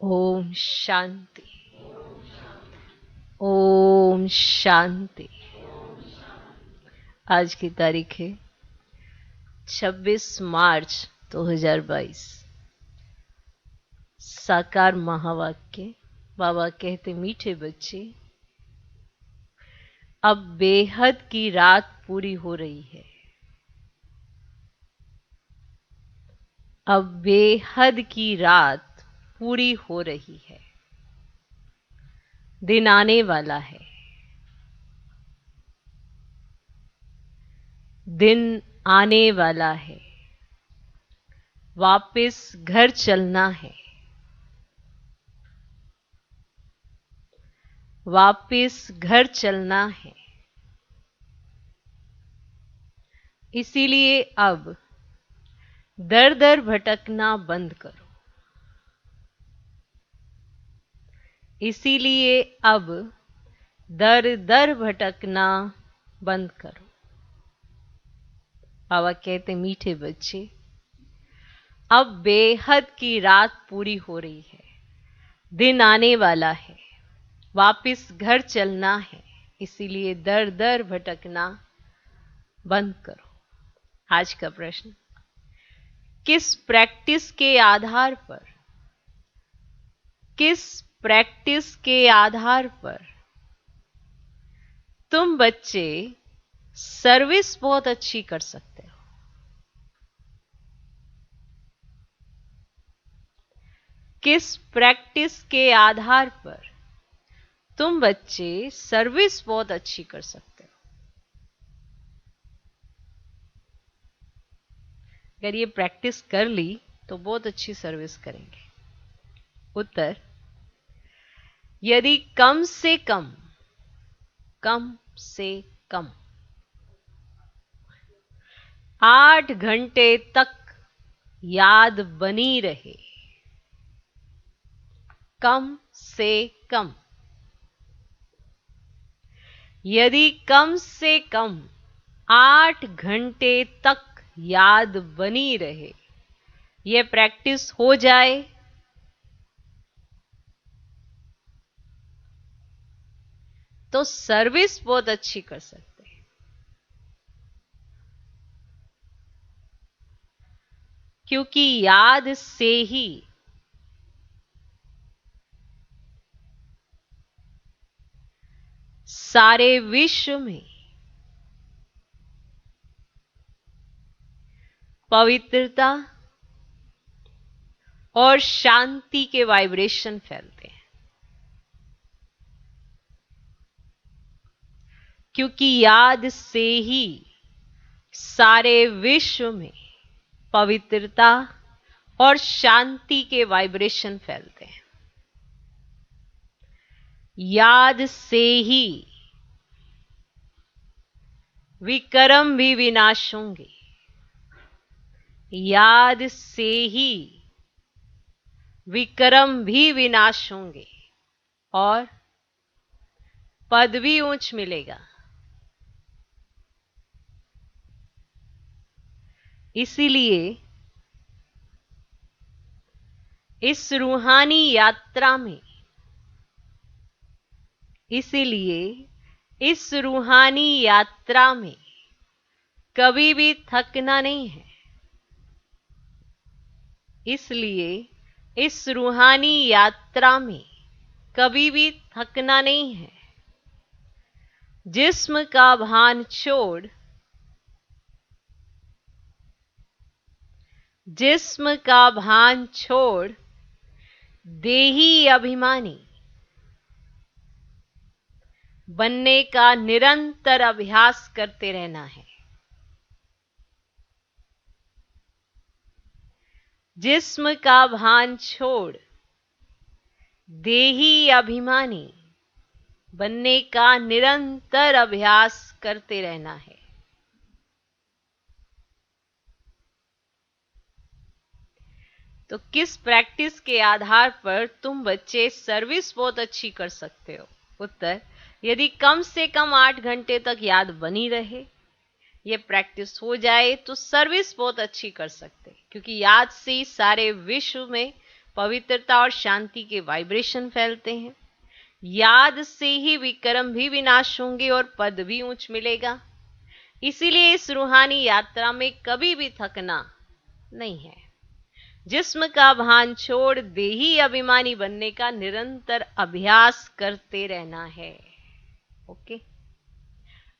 ओम शांति। ओम शांति। आज की तारीख है 26 मार्च 2022। साकार महावाक्य। बाबा कहते, मीठे बच्चे, अब बेहद की रात पूरी हो रही है। अब बेहद की रात पूरी हो रही है। दिन आने वाला है। दिन आने वाला है। वापस घर चलना है। वापस घर चलना है। इसीलिए अब दर दर भटकना बंद करो। इसीलिए अब दर दर भटकना बंद करो। बाबा कहते, मीठे बच्चे, अब बेहद की रात पूरी हो रही है। दिन आने वाला है। वापस घर चलना है। इसीलिए दर दर भटकना बंद करो। आज का प्रश्न, किस प्रैक्टिस के आधार पर, किस प्रैक्टिस के आधार पर तुम बच्चे सर्विस बहुत अच्छी कर सकते हो? किस प्रैक्टिस के आधार पर तुम बच्चे सर्विस बहुत अच्छी कर सकते हो? अगर ये प्रैक्टिस कर ली तो बहुत अच्छी सर्विस करेंगे। उत्तर, यदि कम से कम, कम से कम 8 घंटे तक याद बनी रहे, कम से कम, यदि कम से कम 8 घंटे तक याद बनी रहे, यह प्रैक्टिस हो जाए, तो सर्विस बहुत अच्छी कर सकते हैं। क्योंकि याद से ही सारे विश्व में पवित्रता और शांति के वाइब्रेशन फैलते हैं। क्योंकि याद से ही सारे विश्व में पवित्रता और शांति के वाइब्रेशन फैलते हैं। याद से ही विकर्म भी विनाश होंगे। याद से ही विकर्म भी विनाश होंगे और पद भी ऊंच मिलेगा। इसीलिए इस रूहानी यात्रा में, इसीलिए इस रूहानी यात्रा में कभी भी थकना नहीं है। इसलिए इस रूहानी यात्रा में कभी भी थकना नहीं है। जिस्म का भान छोड़, जिस्म का भान छोड़ देही अभिमानी बनने का निरंतर अभ्यास करते रहना है। जिस्म का भान छोड़ देही अभिमानी बनने का निरंतर अभ्यास करते रहना है। तो किस प्रैक्टिस के आधार पर तुम बच्चे सर्विस बहुत अच्छी कर सकते हो? उत्तर, यदि कम से कम 8 घंटे तक याद बनी रहे, ये प्रैक्टिस हो जाए, तो सर्विस बहुत अच्छी कर सकते। क्योंकि याद से ही सारे विश्व में पवित्रता और शांति के वाइब्रेशन फैलते हैं। याद से ही विक्रम भी विनाश होंगे और पद भी ऊंच मिलेगा। इसीलिए इस रूहानी यात्रा में कभी भी थकना नहीं है। जिस्म का भान छोड़ देही अभिमानी बनने का निरंतर अभ्यास करते रहना है। ओके,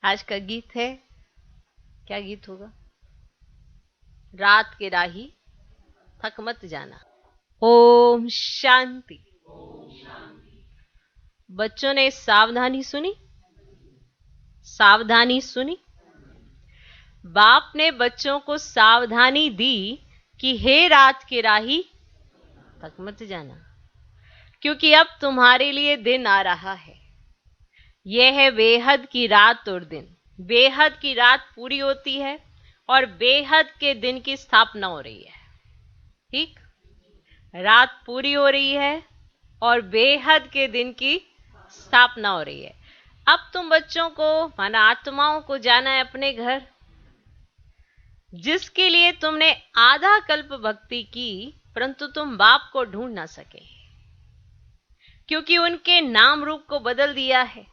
आज का गीत है, क्या गीत होगा? रात के राही थक मत जाना। ओम शांति। बच्चों ने सावधानी सुनी? सावधानी सुनी? बाप ने बच्चों को सावधानी दी कि हे रात के राही थक मत जाना, क्योंकि अब तुम्हारे लिए दिन आ रहा है। यह है बेहद की रात और दिन। बेहद की रात पूरी होती है और बेहद के दिन की स्थापना हो रही है। ठीक, रात पूरी हो रही है और बेहद के दिन की स्थापना हो रही है। अब तुम बच्चों को, माना आत्माओं को, जाना है अपने घर, जिसके लिए तुमने आधा कल्प भक्ति की, परंतु तुम बाप को ढूंढ ना सके, क्योंकि उनके नाम रूप को बदल दिया है।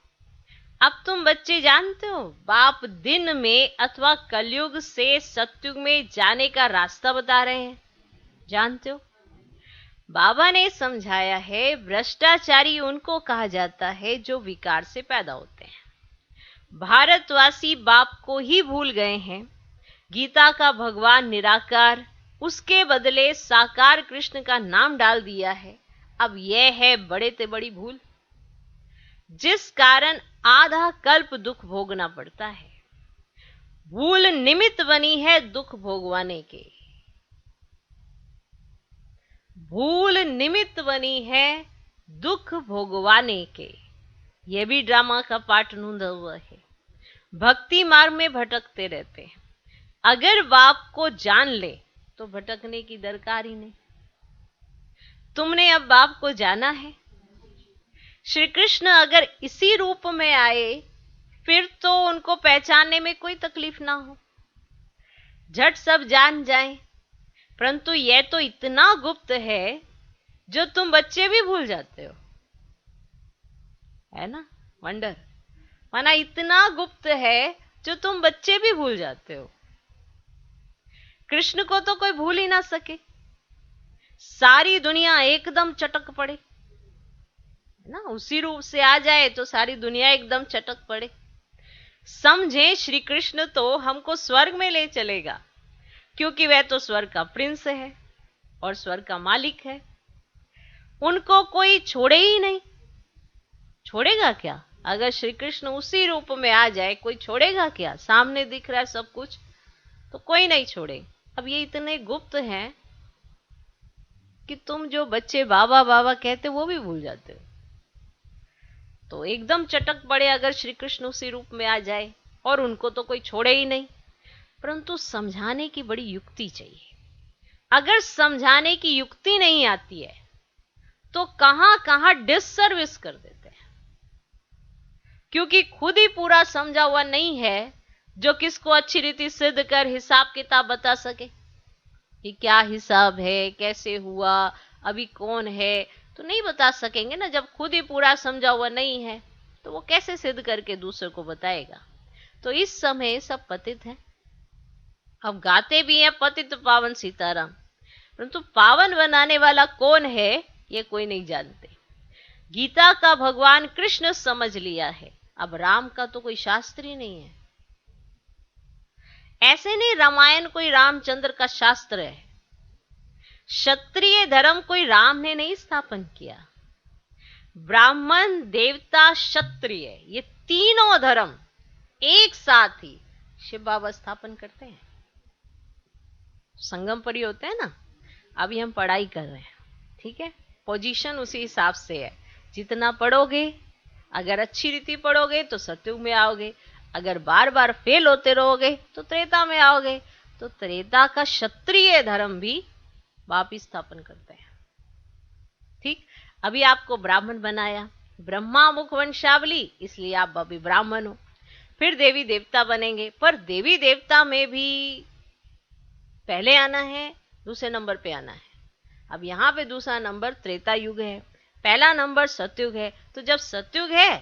अब तुम बच्चे जानते हो, बाप दिन में अथवा कलयुग से सतयुग में जाने का रास्ता बता रहे हैं। जानते हो, बाबा ने समझाया है, भ्रष्टाचारी उनको कहा जाता है जो विकार से पैदा होते हैं। भारतवासी बाप को ही भूल गए हैं। गीता का भगवान निराकार, उसके बदले साकार कृष्ण का नाम डाल दिया है। अब यह है बड़े से बड़ी भूल, जिस कारण आधा कल्प दुख भोगना पड़ता है। भूल निमित्त बनी है दुख भोगवाने के। भूल निमित्त बनी है दुख भोगवाने के। यह भी ड्रामा का पार्ट नूंदा हुआ है। भक्ति मार्ग में भटकते रहते हैं। अगर बाप को जान ले तो भटकने की दरकार ही नहीं। तुमने अब बाप को जाना है। श्री कृष्ण अगर इसी रूप में आए, फिर तो उनको पहचानने में कोई तकलीफ ना हो, झट सब जान जाएं। परंतु यह तो इतना गुप्त है जो तुम बच्चे भी भूल जाते हो, है ना? वंडर, माना इतना गुप्त है जो तुम बच्चे भी भूल जाते हो। कृष्ण को तो कोई भूल ही ना सके। सारी दुनिया एकदम चटक पड़े ना, उसी रूप से आ जाए तो सारी दुनिया एकदम चटक पड़े। समझे, श्री कृष्ण तो हमको स्वर्ग में ले चलेगा, क्योंकि वह तो स्वर्ग का प्रिंस है और स्वर्ग का मालिक है। उनको कोई छोड़े ही नहीं। छोड़ेगा क्या? अगर श्री कृष्ण उसी रूप में आ जाए, कोई छोड़ेगा क्या? सामने दिख रहा है सब कुछ, तो कोई नहीं छोड़े। अब ये इतने गुप्त हैं कि तुम जो बच्चे बाबा बाबा कहते वो भी भूल जाते हो। तो एकदम चटक पड़े अगर श्री कृष्ण उसी रूप में आ जाए, और उनको तो कोई छोड़े ही नहीं। परंतु समझाने की बड़ी युक्ति चाहिए। अगर समझाने की युक्ति नहीं आती है तो कहां कहां डिससर्विस कर देते हैं, क्योंकि खुद ही पूरा समझा हुआ नहीं है जो किसको अच्छी रीति सिद्ध कर हिसाब किताब बता सके कि क्या हिसाब है, कैसे हुआ, अभी कौन है, तो नहीं बता सकेंगे ना। जब खुद ही पूरा समझा हुआ नहीं है तो वो कैसे सिद्ध करके दूसरे को बताएगा? तो इस समय सब पतित हैं। अब गाते भी हैं पतित पावन सीताराम, परंतु पावन बनाने वाला कौन है ये कोई नहीं जानते। गीता का भगवान कृष्ण समझ लिया है, अब राम का तो कोई शास्त्र ही नहीं है। ऐसे नहीं रामायण कोई रामचंद्र का शास्त्र है। क्षत्रिय धर्म कोई राम ने नहीं स्थापन किया। ब्राह्मण, देवता, क्षत्रिय, ये तीनों धर्म एक साथ ही शिव बाबा स्थापन करते हैं। संगम परी होते हैं ना। अभी हम पढ़ाई कर रहे हैं, ठीक है, पोजीशन उसी हिसाब से है। जितना पढ़ोगे, अगर अच्छी रीति पढ़ोगे तो सतयुग में आओगे, अगर बार बार फेल होते रहोगे तो त्रेता में आओगे। तो त्रेता का क्षत्रिय धर्म भी वापिस स्थापन करते हैं। ठीक, अभी आपको ब्राह्मण बनाया, ब्रह्मा मुख वंशावली, इसलिए आप अभी ब्राह्मण हो। फिर देवी देवता बनेंगे, पर देवी देवता में भी पहले आना है, दूसरे नंबर पे आना है। अब यहाँ पे दूसरा नंबर त्रेता युग है, पहला नंबर सतयुग है। तो जब सतयुग है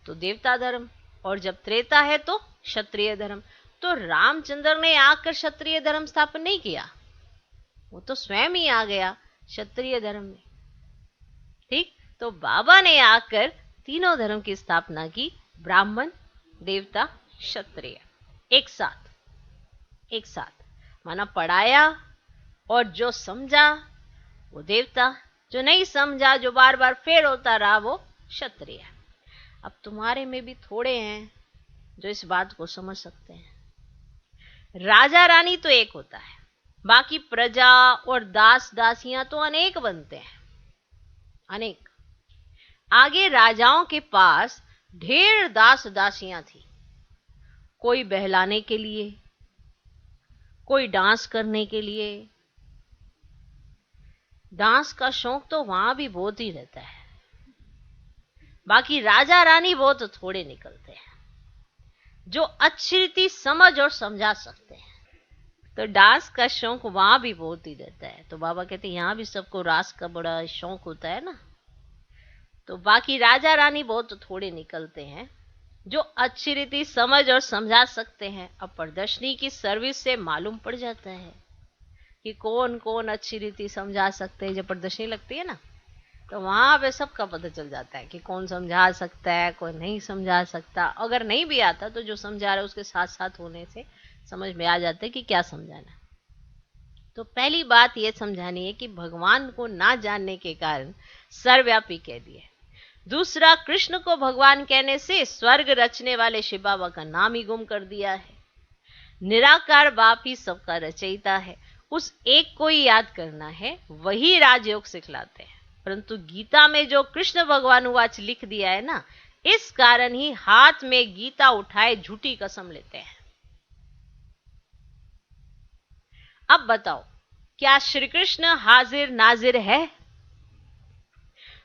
तो देवता धर्म, और जब त्रेता है तो क्षत्रिय धर्म। तो रामचंद्र ने आकर क्षत्रिय धर्म स्थापन नहीं किया, वो तो स्वयं ही आ गया क्षत्रिय धर्म में। ठीक, तो बाबा ने आकर तीनों धर्म की स्थापना की, ब्राह्मण, देवता, क्षत्रिय, एक साथ माना पढ़ाया, और जो समझा वो देवता, जो नहीं समझा, जो बार बार फेल होता रहा, वो क्षत्रिय। अब तुम्हारे में भी थोड़े हैं जो इस बात को समझ सकते हैं। राजा रानी तो एक होता है, बाकी प्रजा और दास दासियां तो अनेक बनते हैं, अनेक। आगे राजाओं के पास ढेर दास दासियां थी, कोई बहलाने के लिए, कोई डांस करने के लिए। डांस का शौक तो वहां भी बहुत ही रहता है, बाकी राजा रानी बहुत थोड़े निकलते हैं जो अच्छी रीति समझ और समझा सकते हैं। तो डांस का शौक वहां भी बहुत ही रहता है। तो बाबा कहते हैं यहां भी सबको रास का बड़ा शौक होता है ना। तो बाकी राजा रानी बहुत थोड़े निकलते हैं जो अच्छी रीति समझ और समझा सकते हैं। अब प्रदर्शनी की सर्विस से मालूम पड़ जाता है कि कौन कौन अच्छी रीति समझा सकते हैं। जब प्रदर्शनी लगती है ना, तो वहां पे सबका पता चल जाता है कि कौन समझा सकता है, कौन नहीं समझा सकता। अगर नहीं भी आता तो जो समझा रहा है उसके साथ साथ होने से समझ में आ जाता है कि क्या समझाना। तो पहली बात यह समझानी है कि भगवान को ना जानने के कारण सर्वव्यापी कह दिया। दूसरा, कृष्ण को भगवान कहने से स्वर्ग रचने वाले शिव बाबा का नाम ही गुम कर दिया है। निराकार बाप ही सबका रचयिता है, उस एक को ही याद करना है, वही राजयोग सिखलाते हैं। परंतु गीता में जो कृष्ण भगवान वाच लिख दिया है ना, इस कारण ही हाथ में गीता उठाए झूठी कसम लेते हैं। अब बताओ, क्या श्री कृष्ण हाजिर नाजिर है?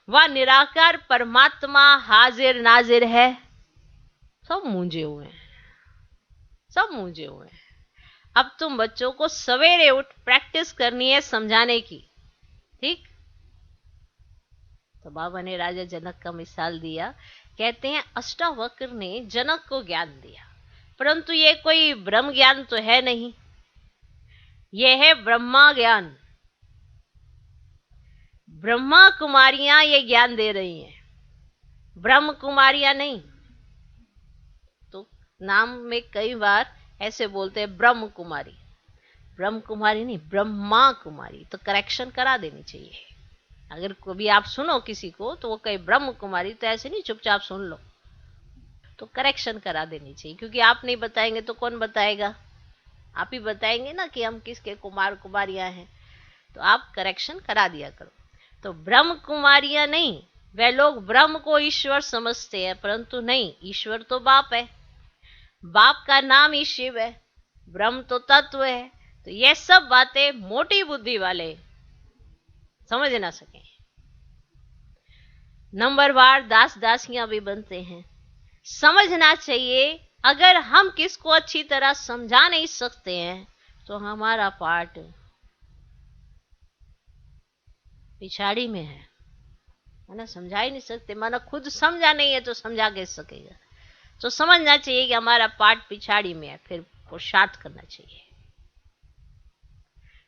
वह निराकार परमात्मा हाजिर नाजिर है? सब मूंझे हुए हैं, सब मूंझे हुए हैं। अब तुम बच्चों को सवेरे उठ प्रैक्टिस करनी है समझाने की, ठीक? तो बाबा ने राजा जनक का मिसाल दिया। कहते हैं अष्टावक्र ने जनक को ज्ञान दिया, परंतु ये कोई ब्रह्म ज्ञान तो है नहीं, यह है ब्रह्मा ज्ञान। ब्रह्मा कुमारियां ये ज्ञान दे रही हैं, ब्रह्म कुमारियां नहीं। तो नाम में कई बार ऐसे बोलते हैं ब्रह्म कुमारी, ब्रह्म कुमारी नहीं, ब्रह्मा कुमारी। तो करेक्शन करा देनी चाहिए। अगर कभी आप सुनो किसी को तो वो कहे ब्रह्म कुमारी, तो ऐसे नहीं चुपचाप सुन लो, तो करेक्शन करा देनी चाहिए। क्योंकि आप नहीं बताएंगे तो कौन बताएगा? आप ही बताएंगे ना कि हम किसके कुमार कुमारियां हैं। तो आप करेक्शन करा दिया करो। तो ब्रह्म कुमारियां नहीं, वे लोग ब्रह्म को ईश्वर समझते हैं, परंतु नहीं, ईश्वर तो बाप है, बाप का नाम ही शिव है, ब्रह्म तो तत्व है। तो ये सब बातें मोटी बुद्धि वाले समझ ना सके। नंबरवार दास दासियां भी बनते हैं। समझना चाहिए, अगर हम किसको अच्छी तरह समझा नहीं सकते हैं तो हमारा पार्ट पिछाड़ी में है ना। समझा ही नहीं सकते, माना खुद समझा नहीं है तो समझा कैसे सकेगा। तो समझना चाहिए कि हमारा पार्ट पिछाड़ी में है, फिर पुरुषार्थ करना चाहिए।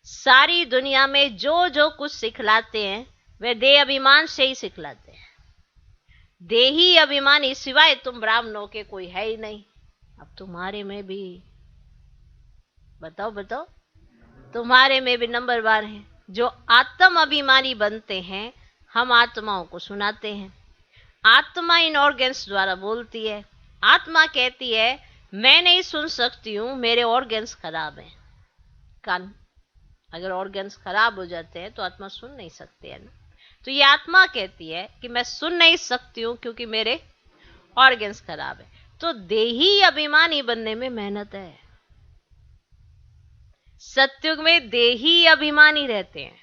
सारी दुनिया में जो जो कुछ सिखलाते हैं वे देह अभिमान से ही सिखलाते हैं। देही अभिमानी सिवाय तुम ब्राह्मणों के कोई है ही नहीं। अब तुम्हारे में भी बताओ बताओ, तुम्हारे में भी नंबरवार है जो आत्म अभिमानी बनते हैं। हम आत्माओं को सुनाते हैं। आत्मा इन ऑर्गन्स द्वारा बोलती है। आत्मा कहती है मैं नहीं सुन सकती हूं, मेरे ऑर्गन्स खराब हैं। कान, अगर ऑर्गन्स खराब हो जाते हैं तो आत्मा सुन नहीं सकती है ना। तो ये आत्मा कहती है कि मैं सुन नहीं सकती हूं क्योंकि मेरे ऑर्गन्स खराब है। तो देही अभिमानी बनने में मेहनत है। सत्युग में देही अभिमानी रहते हैं,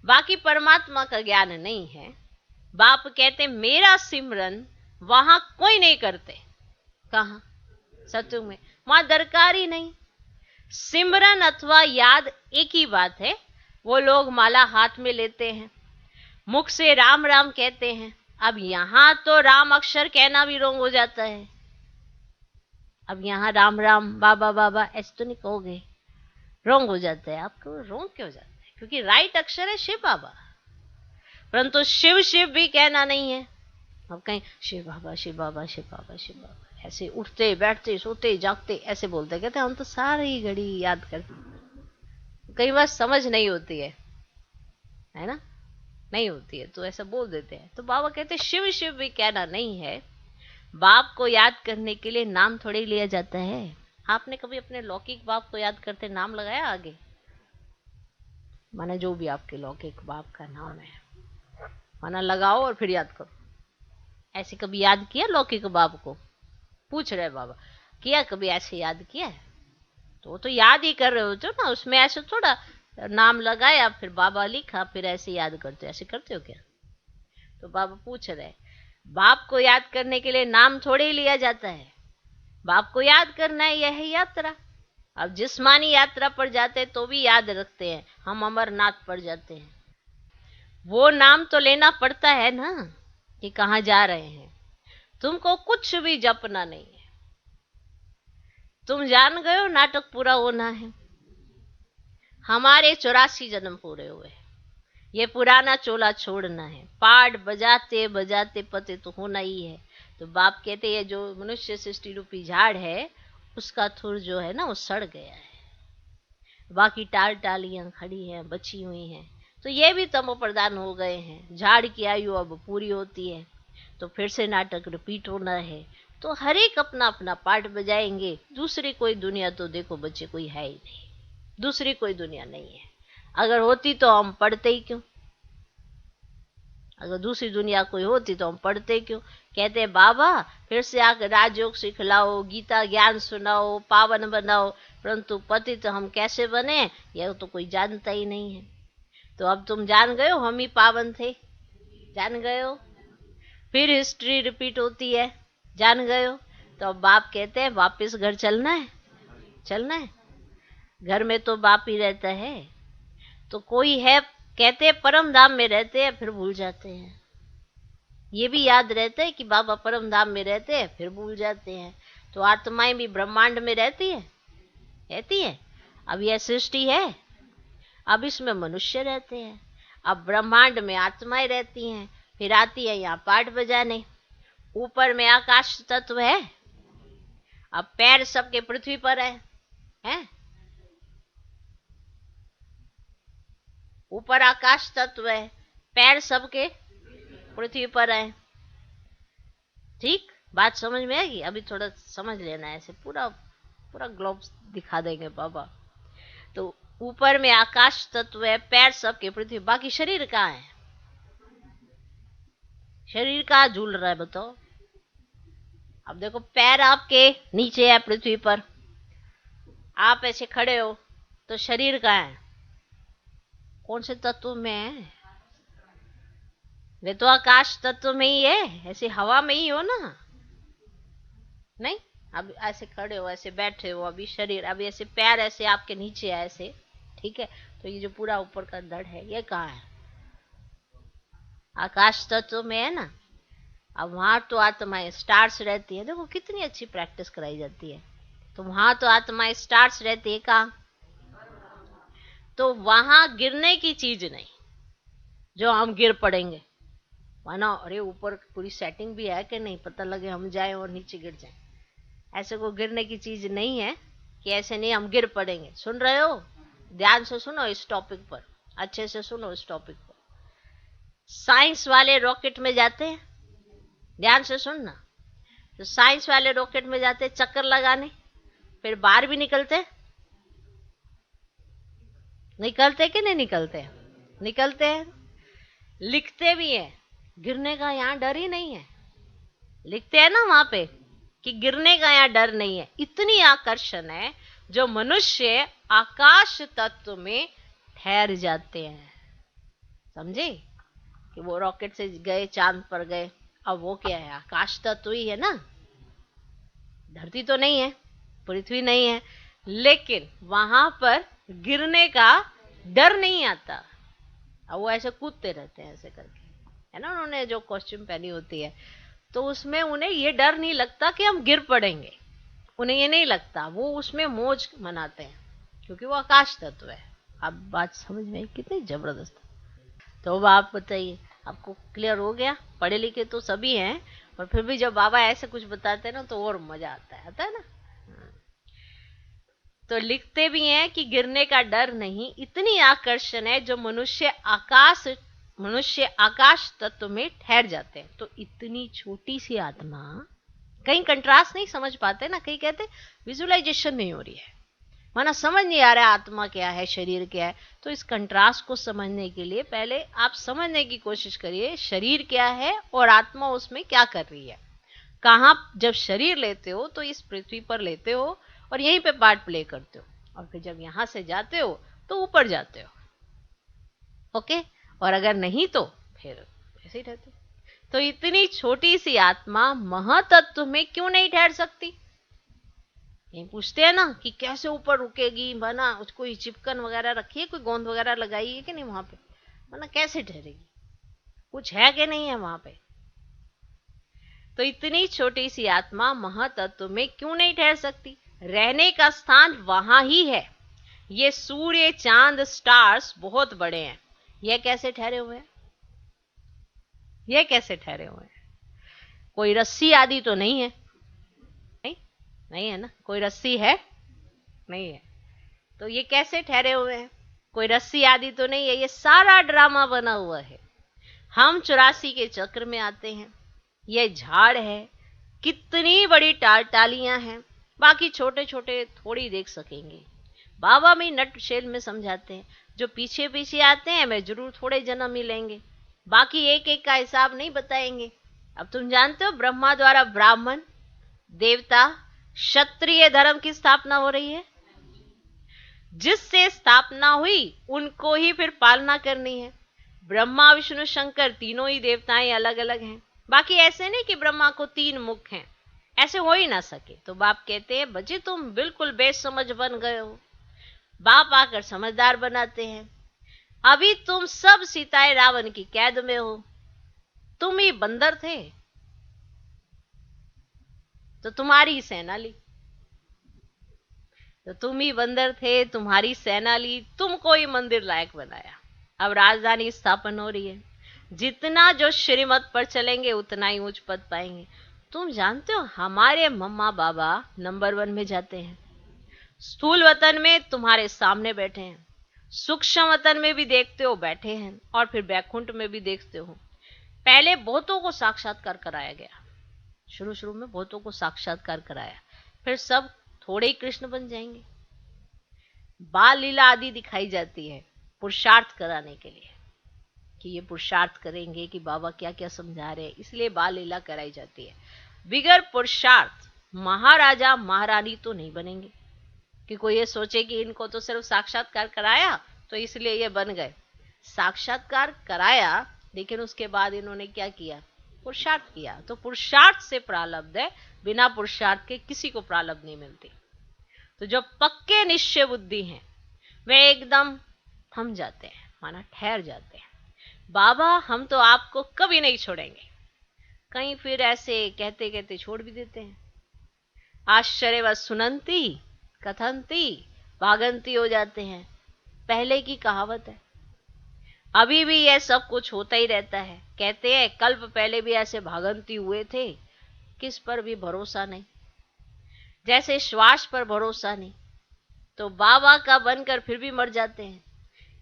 बाकी परमात्मा का ज्ञान नहीं है। बाप कहते मेरा सिमरन वहां कोई नहीं करते। कहां? सत्युग में। वहां दरकार ही नहीं। सिमरन अथवा याद एक ही बात है। वो लोग माला हाथ में लेते हैं, मुख से राम राम कहते हैं। अब यहां तो राम अक्षर कहना भी रोंग हो जाता है। अब यहाँ राम राम बाबा बाबा ऐसे तो नहीं कहोगे, रोंग हो जाता है। आपको रोंग क्यों हो जाता है? क्योंकि राइट अक्षर है शिव बाबा, परंतु शिव शिव भी कहना नहीं है। अब कहीं शिव बाबा शिव बाबा शिव बाबा शिव बाबा, ऐसे उठते बैठते सोते जागते ऐसे बोलते, कहते हम तो सारी घड़ी याद करते। कई बार समझ नहीं होती है ना, नहीं होती है तो ऐसा बोल देते हैं। तो बाबा कहते शिव शिव भी कहना नहीं है। बाप को याद करने के लिए नाम थोड़ी लिया जाता है। आपने कभी अपने लौकिक बाप को याद करते नाम लगाया आगे? माना जो भी आपके लौकिक बाप का नाम है, माना लगाओ और फिर याद करो। ऐसे कभी याद किया लौकिक बाप को? पूछ रहे बाबा, किया कभी ऐसे याद किया है? तो वो तो याद ही कर रहे हो ना, उसमें ऐसे थोड़ा नाम लगाया फिर बाबा लिखा फिर ऐसे याद करते, ऐसे करते हो क्या? तो बाबा पूछ रहे, बाप को याद करने के लिए नाम थोड़े लिया जाता है। बाप को याद करना है, यह है यात्रा। अब जिस्मानी यात्रा पर जाते हैं तो भी याद रखते हैं, हम अमरनाथ पर जाते हैं, वो नाम तो लेना पड़ता है ना कि कहाँ जा रहे हैं। तुमको कुछ भी जपना नहीं है, तुम जान गए हो नाटक पूरा होना है। हमारे 84 जन्म पूरे हुए, ये पुराना चोला छोड़ना है। पाठ बजाते बजाते पते तो होना ही है। तो बाप कहते हैं जो मनुष्य सृष्टि रूपी झाड़ है उसका थुर जो है ना वो सड़ गया है, बाकी टाल टालियां खड़ी हैं बची हुई हैं। तो ये भी तमो प्रदान हो गए हैं। झाड़ की आयु अब पूरी होती है तो फिर से नाटक रिपीट होना है। तो हर एक अपना अपना पार्ट बजाएंगे। दूसरी कोई दुनिया तो देखो बच्चे कोई है ही नहीं, दूसरी कोई दुनिया नहीं है। अगर होती तो हम पढ़ते ही क्यों? अगर दूसरी दुनिया कोई होती तो हम पढ़ते क्यों? कहते बाबा फिर से आकर राजयोग सिखलाओ, गीता ज्ञान सुनाओ, पावन बनाओ, परंतु पति तो हम कैसे बने यह तो कोई जानता ही नहीं है। तो अब तुम जान गए हो हम ही पावन थे, जान गए हो। फिर हिस्ट्री रिपीट होती है, जान गए हो। तो अब बाप कहते हैं वापस घर चलना है, चलना है। घर में तो बाप ही रहता है। तो कोई है कहते परम धाम में रहते हैं फिर भूल जाते हैं। ये भी याद रहता है कि बाबा परम धाम में रहते हैं फिर भूल जाते हैं। तो आत्माएं भी ब्रह्मांड में रहती है। अब यह सृष्टि है, अब इसमें मनुष्य रहते हैं। अब ब्रह्मांड में आत्माएं रहती हैं, फिर आती है यहाँ पाठ बजाने। ऊपर में आकाश तत्व है, अब पैर सबके पृथ्वी पर है? ऊपर आकाश तत्व है, पैर सबके पृथ्वी पर है। ठीक बात समझ में आएगी? अभी थोड़ा समझ लेना है, ऐसे पूरा पूरा ग्लोब दिखा देंगे बाबा। तो ऊपर में आकाश तत्व है, पैर सबके पृथ्वी, बाकी शरीर कहाँ है? शरीर कहाँ झूल रहा है बताओ? अब देखो पैर आपके नीचे है पृथ्वी पर, आप ऐसे खड़े हो तो शरीर कहाँ है? कौन से तत्व में है? वे तो आकाश तत्व में ही है, ऐसे हवा में ही हो ना। नहीं अब ऐसे खड़े हो ऐसे बैठे हो, अभी शरीर अभी ऐसे पैर ऐसे आपके नीचे है ऐसे, ठीक है। तो ये जो पूरा ऊपर का धड़ है ये कहाँ है? आकाश तत्व में है ना। अब वहां तो आत्माएं स्टार्स रहती है, देखो कितनी अच्छी प्रैक्टिस कराई जाती है। तो वहां तो आत्माएं स्टार्स रहती है कहाँ? तो वहां गिरने की चीज नहीं जो हम गिर पड़ेंगे। माना अरे ऊपर पूरी सेटिंग भी है कि नहीं, पता लगे हम जाए और नीचे गिर जाए। ऐसे को गिरने की चीज नहीं है कि ऐसे नहीं हम गिर पड़ेंगे। सुन रहे हो? ध्यान से सुनो इस टॉपिक पर, अच्छे से सुनो इस टॉपिक पर। साइंस वाले रॉकेट में जाते हैं, ध्यान से सुनना। तो साइंस वाले रॉकेट में जाते चक्कर लगाने, फिर बाहर भी निकलते कि नहीं निकलते? निकलते हैं। लिखते भी हैं, गिरने का यहाँ डर ही नहीं है। लिखते हैं ना वहां पे कि गिरने का यहाँ डर नहीं है। इतनी आकर्षण है जो मनुष्य आकाश तत्व में ठहर जाते हैं। समझे कि वो रॉकेट से गए चांद पर गए, अब वो क्या है? आकाश तत्व ही है ना। धरती तो नहीं है, पृथ्वी नहीं है, लेकिन वहां पर गिरने का डर नहीं आता। अब वो ऐसे कूदते रहते हैं ऐसे करके, है ना, उन्होंने जो कॉस्ट्यूम पहनी होती है, तो उसमें उन्हें ये डर नहीं लगता कि हम गिर पड़ेंगे, उन्हें ये नहीं लगता, वो उसमें मौज मनाते हैं क्योंकि वो आकाश तत्व है। आप बात समझ में आई कितनी जबरदस्त। तो अब आप बताइए, आपको क्लियर हो गया? पढ़े लिखे तो सभी हैं, और फिर भी जब बाबा ऐसे कुछ बताते हैं ना तो और मजा आता है ना। तो लिखते भी हैं कि गिरने का डर नहीं, इतनी आकर्षण है जो मनुष्य आकाश तत्व में ठहर जाते हैं। तो इतनी छोटी सी आत्मा, कहीं कंट्रास्ट नहीं समझ पाते ना, कहीं कहते विजुअलाइजेशन नहीं हो रही है, माना समझ नहीं आ रहा है आत्मा क्या है, शरीर क्या है। तो इस कंट्रास्ट को समझने के लिए पहले आप समझने की कोशिश करिए शरीर क्या है और आत्मा उसमें क्या कर रही है। कहाँ जब शरीर लेते हो तो इस पृथ्वी पर लेते हो और यहीं पे पार्ट प्ले करते हो, और फिर जब यहां से जाते हो तो ऊपर जाते हो। ओके, और अगर नहीं तो फिर ऐसे ही रहते हो। तो इतनी छोटी सी आत्मा महातत्व में क्यों नहीं ठहर सकती? ये पूछते हैं ना कि कैसे ऊपर रुकेगी, बना उसको चिपकन वगैरह रखी है, कोई गोंद वगैरह लगाई है कि नहीं वहां पे, वरना कैसे ठहरेगी, कुछ है कि नहीं है वहां पे। तो इतनी छोटी सी आत्मा महातत्व में क्यों नहीं ठहर सकती? रहने का स्थान वहां ही है। ये सूर्य चांद स्टार्स बहुत बड़े हैं, ये कैसे ठहरे हुए हैं? ये कैसे ठहरे हुए हैं? कोई रस्सी आदि तो नहीं है, नहीं, नहीं है ना, कोई रस्सी है नहीं है, तो ये कैसे ठहरे हुए हैं? कोई रस्सी आदि तो नहीं है, ये सारा ड्रामा बना हुआ है। हम 84 के चक्र में आते हैं, ये झाड़ है, कितनी बड़ी टालियां हैं, बाकी छोटे छोटे थोड़ी देख सकेंगे। बाबा भी नट शेल में समझाते हैं, जो पीछे पीछे आते हैं मैं जरूर थोड़े जन्म मिलेंगे, बाकी एक एक का हिसाब नहीं बताएंगे। अब तुम जानते हो ब्रह्मा द्वारा ब्राह्मण, देवता, क्षत्रिय धर्म की स्थापना हो रही है। जिससे स्थापना हुई उनको ही फिर पालना करनी है। ब्रह्मा विष्णु शंकर तीनों ही देवताएं अलग अलग हैं, बाकी ऐसे नहीं कि ब्रह्मा को 3 मुख हैं, ऐसे हो ही ना सके। तो बाप कहते हैं बच्चे तुम बिल्कुल बेसमझ बन गए हो। बाप आकर समझदार बनाते हैं, अभी तुम सब सीताएं रावण की कैद में हो, तुम ही बंदर थे तो तुम्हारी सेना ली, तो तुम ही बंदर थे, तुम्हारी सेना ली, तुमको ही मंदिर लायक बनाया। अब राजधानी स्थापन हो रही है, जितना जो श्रीमत पर चलेंगे उतना ही उच्च पद पाएंगे। तुम जानते हो हमारे मम्मा बाबा नंबर 1 में जाते हैं, स्थूल वतन में तुम्हारे सामने बैठे हैं, सूक्ष्म वतन में भी देखते हो बैठे हैं, और फिर बैकुंठ में भी देखते हो। पहले बहुतों को साक्षात्कार कराया गया, शुरू शुरू में बहुतों को साक्षात्कार कराया, फिर सब थोड़े ही कृष्ण बन जाएंगे। बाल लीला आदि दिखाई जाती है पुरुषार्थ कराने के लिए, कि ये पुरुषार्थ करेंगे कि बाबा क्या क्या समझा रहे हैं, इसलिए बाल लीला कराई जाती है। बिगर पुरुषार्थ महाराजा महारानी तो नहीं बनेंगे, कि कोई ये सोचे कि इनको तो सिर्फ साक्षात्कार कराया तो इसलिए ये बन गए। साक्षात्कार कराया लेकिन उसके बाद इन्होंने क्या किया? पुरुषार्थ किया। तो पुरुषार्थ से प्रारब्ध है, बिना पुरुषार्थ के किसी को प्रारब्ध नहीं मिलती। तो जो पक्के निश्चय बुद्धि हैं वे एकदम थम जाते हैं, माना ठहर जाते हैं, बाबा हम तो आपको कभी नहीं छोड़ेंगे। कहीं फिर ऐसे कहते कहते छोड़ भी देते हैं। आश्चर्यवत सुनंती कथंती भागंती हो जाते हैं, पहले की कहावत है। अभी भी यह सब कुछ होता ही रहता है। कहते हैं कल्प पहले भी ऐसे भागंती हुए थे, किस पर भी भरोसा नहीं, जैसे श्वास पर भरोसा नहीं। तो बाबा का बनकर फिर भी मर जाते हैं,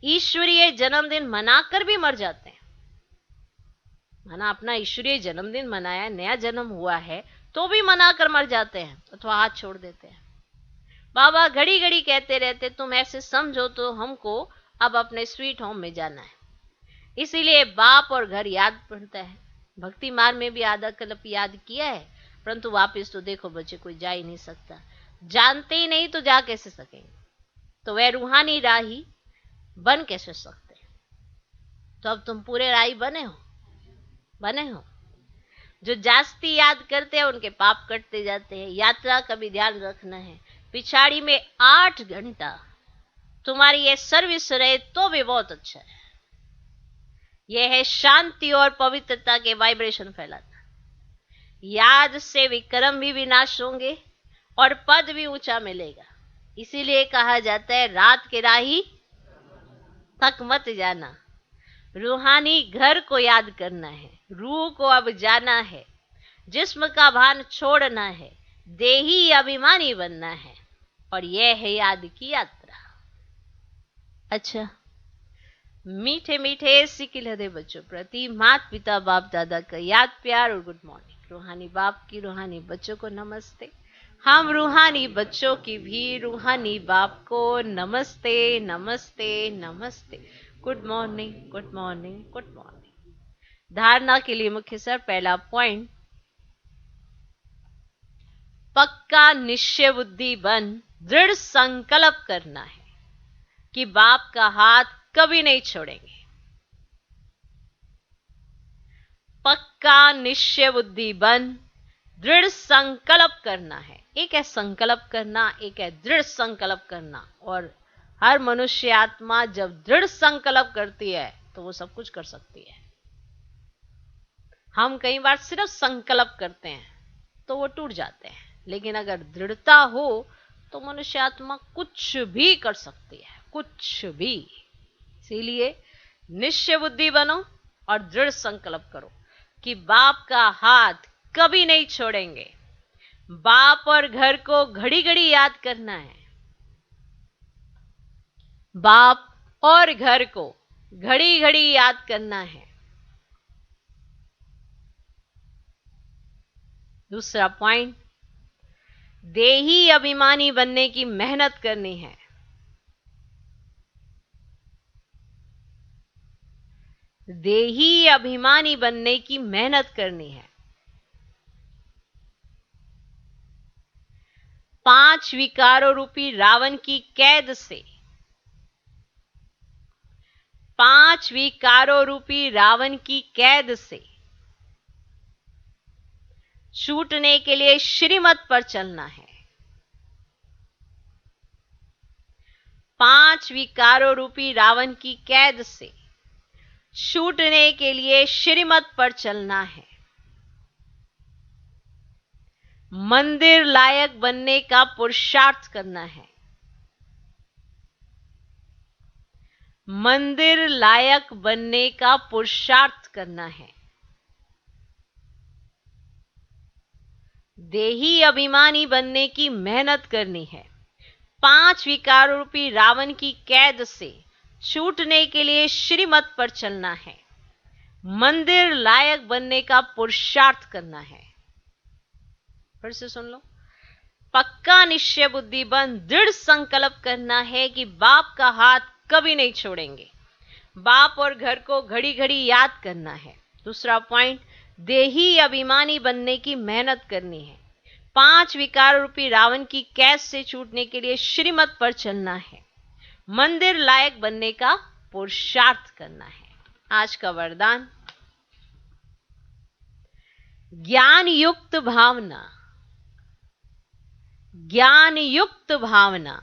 ईश्वरीय जन्मदिन मनाकर भी मर जाते हैं। माना अपना ईश्वरीय जन्मदिन मनाया, नया जन्म हुआ है, तो भी मनाकर मर जाते हैं अथवा हाथ छोड़ देते हैं। बाबा घड़ी घड़ी कहते रहते तुम ऐसे समझो तो हमको अब अपने स्वीट होम में जाना है। इसीलिए बाप और घर याद पड़ता है। भक्ति मार्ग में भी आधा कल्प याद किया है, परंतु वापस तो देखो बच्चे कोई जा ही नहीं सकता। जानते ही नहीं तो जा कैसे सकेंगे? तो वह रूहानी राही बन कैसे सकते? तो अब तुम पूरे राही बने हो। जो जास्ती याद करते हैं उनके पाप कटते जाते हैं। यात्रा का भी ध्यान रखना है। पिछाड़ी में 8 घंटा तुम्हारी ये सर्विस रहे तो भी बहुत अच्छा है। यह है शांति और पवित्रता के वाइब्रेशन फैलाना। याद से विक्रम भी विनाश होंगे और पद भी ऊंचा मिलेगा। इसीलिए कहा जाता है रात के राही तक मत जाना। रूहानी घर को याद करना है, रूह को अब जाना है, जिस्म का भान छोड़ना है, देही अभिमानी बनना है, और यह है याद की यात्रा। अच्छा, मीठे मीठे सिकिल हृदय बच्चों प्रति माता पिता बाप दादा का याद प्यार और गुड मॉर्निंग। रूहानी बाप की रूहानी बच्चों को नमस्ते। हम रूहानी बच्चों की भी रूहानी बाप को नमस्ते नमस्ते नमस्ते। Good morning good morning good morning. धारणा के लिए मुख्य सर पहला पॉइंट, पक्का निश्चय बुद्धि बन दृढ़ संकल्प करना है कि बाप का हाथ कभी नहीं छोड़ेंगे। पक्का निश्चय बुद्धि बन दृढ़ संकल्प करना है। एक है संकल्प करना, एक है दृढ़ संकल्प करना। और हर मनुष्य आत्मा जब दृढ़ संकल्प करती है तो वो सब कुछ कर सकती है। हम कई बार सिर्फ संकल्प करते हैं तो वो टूट जाते हैं, लेकिन अगर दृढ़ता हो तो मनुष्य आत्मा कुछ भी कर सकती है, कुछ भी। इसीलिए निश्चय बुद्धि बनो और दृढ़ संकल्प करो कि बाप का हाथ कभी नहीं छोड़ेंगे। बाप और घर को घड़ी घड़ी याद करना है। बाप और घर को घड़ी घड़ी याद करना है। दूसरा पॉइंट, देही अभिमानी बनने की मेहनत करनी है। देही अभिमानी बनने की मेहनत करनी है। 5 विकारों रूपी रावण की कैद से, 5 विकारों रूपी रावण की कैद से छूटने के लिए श्रीमत पर चलना है। 5 विकारों रूपी रावण की कैद से छूटने के लिए श्रीमत पर चलना है। मंदिर लायक बनने का पुरुषार्थ करना है। मंदिर लायक बनने का पुरुषार्थ करना है। देही अभिमानी बनने की मेहनत करनी है। 5 विकार रूपी रावण की कैद से छूटने के लिए श्रीमत पर चलना है। मंदिर लायक बनने का पुरुषार्थ करना है। फिर से सुन लो, पक्का निश्चय बुद्धि बन दृढ़ संकल्प करना है कि बाप का हाथ कभी नहीं छोड़ेंगे। बाप और घर को घड़ी घड़ी याद करना है। दूसरा पॉइंट, देही अभिमानी बनने की मेहनत करनी है। 5 विकार रूपी रावण की कैद से छूटने के लिए श्रीमत पर चलना है। मंदिर लायक बनने का पुरुषार्थ करना है। आज का वरदान, ज्ञान युक्त भावना, ज्ञान युक्त भावना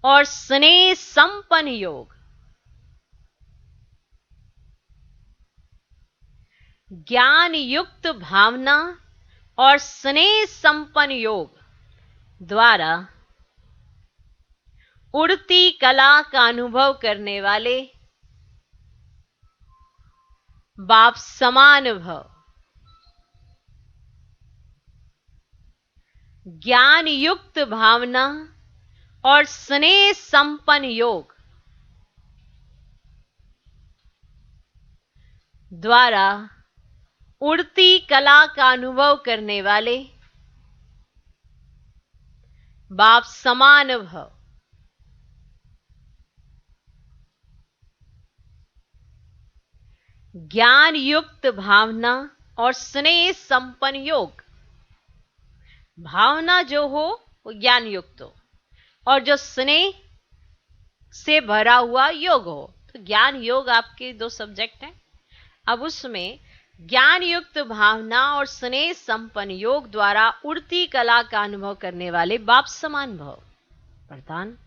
और स्नेह संपन्न योग। ज्ञान युक्त भावना और स्नेह संपन्न योग द्वारा उड़ती कला का अनुभव करने वाले बाप समान भव। ज्ञान युक्त भावना और स्नेह संपन्न योग द्वारा उड़ती कला का अनुभव करने वाले बाप समान भव। ज्ञान युक्त भावना और स्नेह संपन्न योग। भावना जो हो वो ज्ञान युक्त हो और जो स्नेह से भरा हुआ योग हो। तो ज्ञान योग आपके 2 सब्जेक्ट हैं। अब उसमें ज्ञान युक्त भावना और स्नेह संपन्न योग द्वारा उड़ती कला का अनुभव करने वाले बाप समान भव। वरदान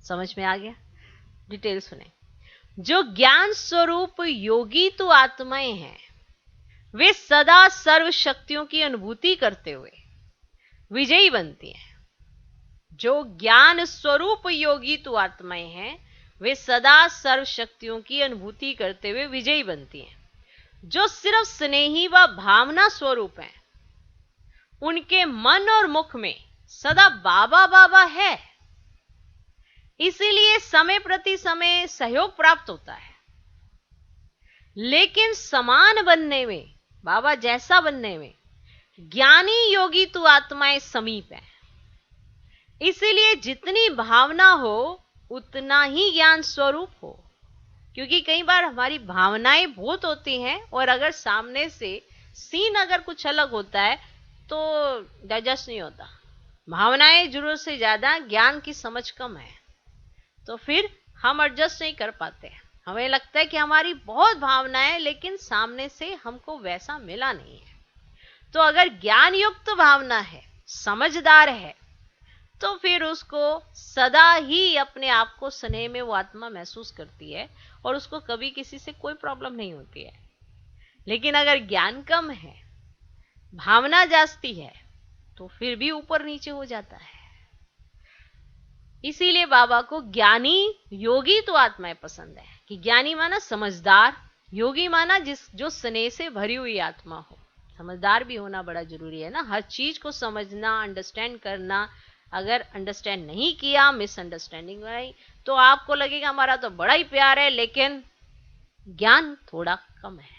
समझ में आ गया? डिटेल सुने। जो ज्ञान स्वरूप योगी तो आत्माएं हैं, वे सदा सर्व शक्तियों की अनुभूति करते हुए विजयी बनती हैं। जो ज्ञान स्वरूप योगी तो आत्माएं हैं, वे सदा सर्व शक्तियों की अनुभूति करते हुए विजयी बनती हैं। जो सिर्फ स्नेही व भावना स्वरूप हैं, उनके मन और मुख में सदा बाबा बाबा है, इसीलिए समय प्रति समय सहयोग प्राप्त होता है। लेकिन समान बनने में, बाबा जैसा बनने में ज्ञानी योगी तो आत्माएं समीप है। इसीलिए जितनी भावना हो उतना ही ज्ञान स्वरूप हो, क्योंकि कई बार हमारी भावनाएं बहुत होती हैं और अगर सामने से सीन अगर कुछ अलग होता है तो डाइजेस्ट नहीं होता। भावनाएं जरूरत से ज्यादा, ज्ञान की समझ कम है, तो फिर हम एडजस्ट नहीं कर पाते। हमें लगता है कि हमारी बहुत भावनाएं है, लेकिन सामने से हमको वैसा मिला नहीं है। तो अगर ज्ञान युक्त भावना है, समझदार है, तो फिर उसको सदा ही अपने आप को स्नेह में वो आत्मा महसूस करती है और उसको कभी किसी से कोई प्रॉब्लम नहीं होती है। लेकिन अगर ज्ञान कम है, भावना जास्ती है, तो फिर भी ऊपर नीचे हो जाता है। इसीलिए बाबा को ज्ञानी योगी तो आत्माएं पसंद है, कि ज्ञानी माना समझदार, योगी माना जो स्नेह से भरी हुई आत्मा हो। समझदार भी होना बड़ा जरूरी है ना, हर चीज को समझना, अंडरस्टैंड करना। अगर अंडरस्टैंड नहीं किया, मिसअंडरस्टैंडिंग आई, तो आपको लगेगा हमारा तो बड़ा ही प्यार है, लेकिन ज्ञान थोड़ा कम है।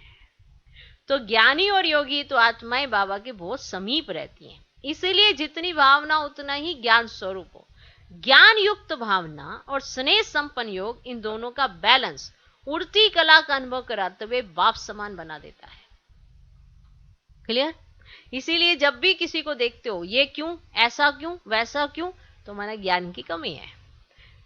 तो ज्ञानी और योगी तो आत्माएं बाबा के बहुत समीप रहती हैं। इसीलिए जितनी भावना उतना ही ज्ञान स्वरूप हो। ज्ञान युक्त भावना और स्नेह संपन्न योग, इन दोनों का बैलेंस उड़ती कला का अनुभव कराते हुए बाप समान बना देता है। क्लियर? इसीलिए जब भी किसी को देखते हो, ये क्यों, ऐसा क्यों, वैसा क्यों, तो माना ज्ञान की कमी है।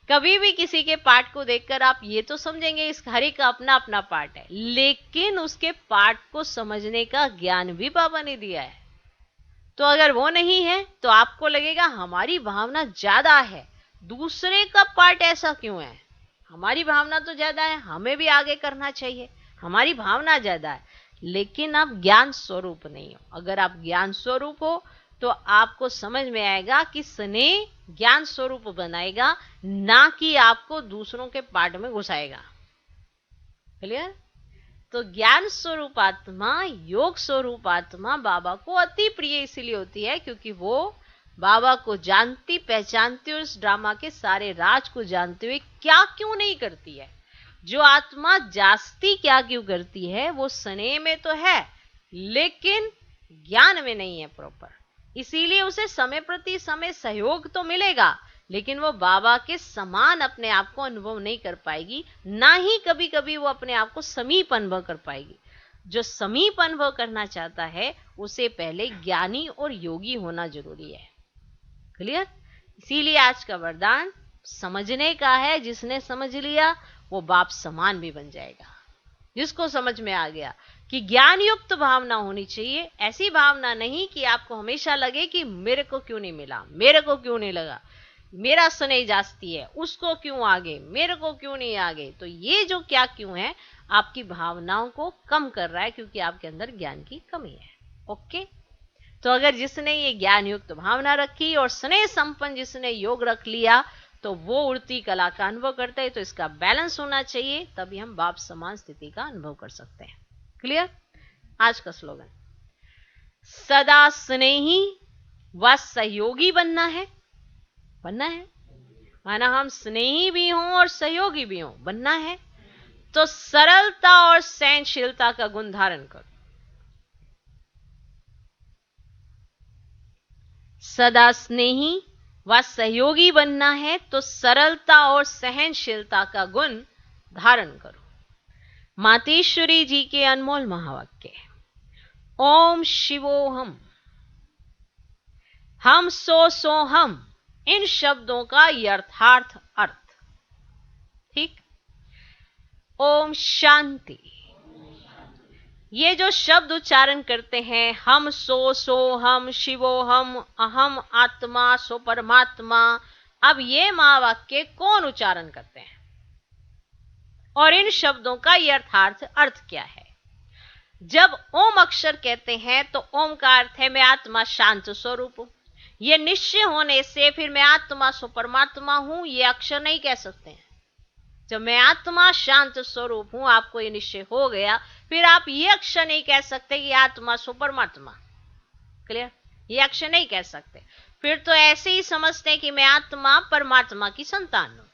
कभी भी किसी के पार्ट को देखकर आप ये तो समझेंगे इस हर एक का अपना अपना पार्ट है, लेकिन उसके पार्ट को समझने का ज्ञान भी बाबा ने दिया है। तो अगर वो नहीं है तो आपको लगेगा हमारी भावना ज्यादा है, दूसरे का पार्ट ऐसा क्यों है, हमारी भावना तो ज्यादा है, हमें भी आगे करना चाहिए, हमारी भावना ज्यादा है। लेकिन आप ज्ञान स्वरूप नहीं हो। अगर आप ज्ञान स्वरूप हो तो आपको समझ में आएगा कि स्नेह ज्ञान स्वरूप बनाएगा, ना कि आपको दूसरों के पार्ट में घुसाएगा। क्लियर? तो ज्ञान स्वरूप आत्मा, योग स्वरूप आत्मा बाबा को अति प्रिय इसीलिए होती है क्योंकि वो बाबा को जानती, पहचानती और इस ड्रामा के सारे राज को जानते हुए क्या क्यों नहीं करती है। जो आत्मा जास्ती क्या क्यों करती है, वो स्नेह में तो है लेकिन ज्ञान में नहीं है प्रॉपर। इसीलिए उसे समय प्रति समय सहयोग तो मिलेगा, लेकिन वो बाबा के समान अपने आप को अनुभव नहीं कर पाएगी, ना ही कभी कभी वो अपने आप को समीप अनुभव कर पाएगी। जो समीप अनुभव करना चाहता है उसे पहले ज्ञानी और योगी होना जरूरी है। क्लियर? इसीलिए आज का वरदान समझने का है। जिसने समझ लिया वो बाप समान भी बन जाएगा। जिसको समझ में आ गया कि ज्ञान युक्त भावना होनी चाहिए, ऐसी भावना नहीं कि आपको हमेशा लगे कि मेरे को क्यों नहीं मिला, मेरे को क्यों नहीं लगा, मेरा स्नेह जास्ती है, उसको क्यों आगे, मेरे को क्यों नहीं आगे। तो ये जो क्या क्यों है आपकी भावनाओं को कम कर रहा है, क्योंकि आपके अंदर ज्ञान की कमी है। ओके, तो अगर जिसने ये ज्ञान युक्त भावना रखी और स्नेह संपन्न जिसने योग रख लिया, तो वो उड़ती कला का अनुभव करता है। तो इसका बैलेंस होना चाहिए, तभी हम बाप समान स्थिति का अनुभव कर सकते हैं। क्लियर? आज का स्लोगन, सदा स्नेही व सहयोगी बनना है। बनना है माना हम स्नेही भी हों और सहयोगी भी हों, बनना है तो सरलता और सहनशीलता का गुण धारण करो। सदा स्नेही व सहयोगी बनना है तो सरलता और सहनशीलता का गुण धारण करो। मातेश्वरी जी के अनमोल महावाक्य, ओम शिवोहम, हम सो हम, इन शब्दों का यथार्थ अर्थ। ठीक? ओम शांति। ये जो शब्द उच्चारण करते हैं, हम सो हम, शिवो हम, अहम आत्मा सो परमात्मा, अब ये महावाक्य कौन उच्चारण करते हैं और इन शब्दों का यथार्थ अर्थ क्या है? जब ओम अक्षर कहते हैं तो ओम का अर्थ है मैं आत्मा शांत स्वरूप हूं। ये निश्चय होने से फिर मैं आत्मा सो परमात्मा हूं ये अक्षर नहीं कह सकते हैं। जब मैं आत्मा शांत स्वरूप हूं, आपको ये निश्चय हो गया, फिर आप ये अक्षर नहीं कह सकते कि आत्मा सो परमात्मा। क्लियर? ये अक्षर नहीं कह सकते। फिर तो ऐसे ही समझते हैं कि मैं आत्मा परमात्मा की संतान हूं।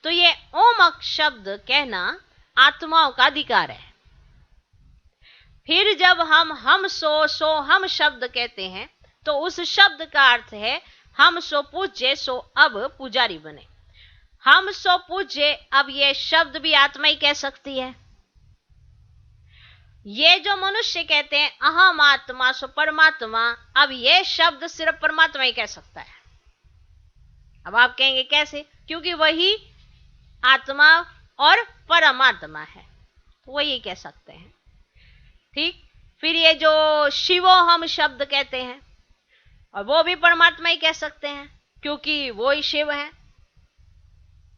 तो ये ओम शब्द कहना आत्माओं का अधिकार है। फिर जब हम सो हम शब्द कहते हैं तो उस शब्द का अर्थ है हम सो पूज्य सो अब पुजारी बने। हम सो पूज्य, अब ये शब्द भी आत्मा ही कह सकती है। ये जो मनुष्य कहते हैं अहम आत्मा सो परमात्मा, अब ये शब्द सिर्फ परमात्मा ही कह सकता है। अब आप कहेंगे कैसे? क्योंकि वही आत्मा और परमात्मा है, तो वही कह सकते हैं। ठीक। फिर ये जो शिवो हम शब्द कहते हैं, और वो भी परमात्मा ही कह सकते हैं क्योंकि वो ही शिव है।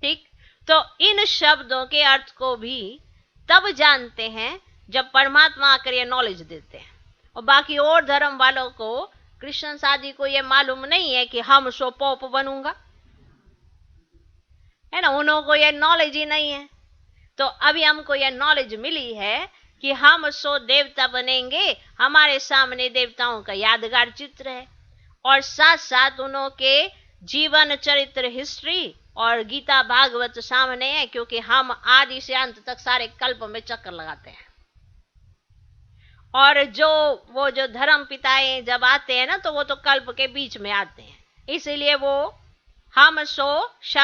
ठीक। तो इन शब्दों के अर्थ को भी तब जानते हैं जब परमात्मा आकर ये नॉलेज देते हैं। और बाकी और धर्म वालों को, कृष्ण आदि को ये मालूम नहीं है कि हम सो पोप बनूंगा, है ना। उन्हों को ये नॉलेज ही नहीं है। तो अभी हमको ये नॉलेज मिली है कि हम सो देवता बनेंगे। हमारे सामने देवताओं का यादगार चित्र है और साथ साथ उन्हों के जीवन चरित्र हिस्ट्री और गीता भागवत सामने है, क्योंकि हम आदि से अंत तक सारे कल्प में चक्कर लगाते हैं। और वो जो धर्म पिताएं जब आते हैं ना, तो वो तो कल्प के बीच में आते हैं, इसीलिए वो हम सो शब्द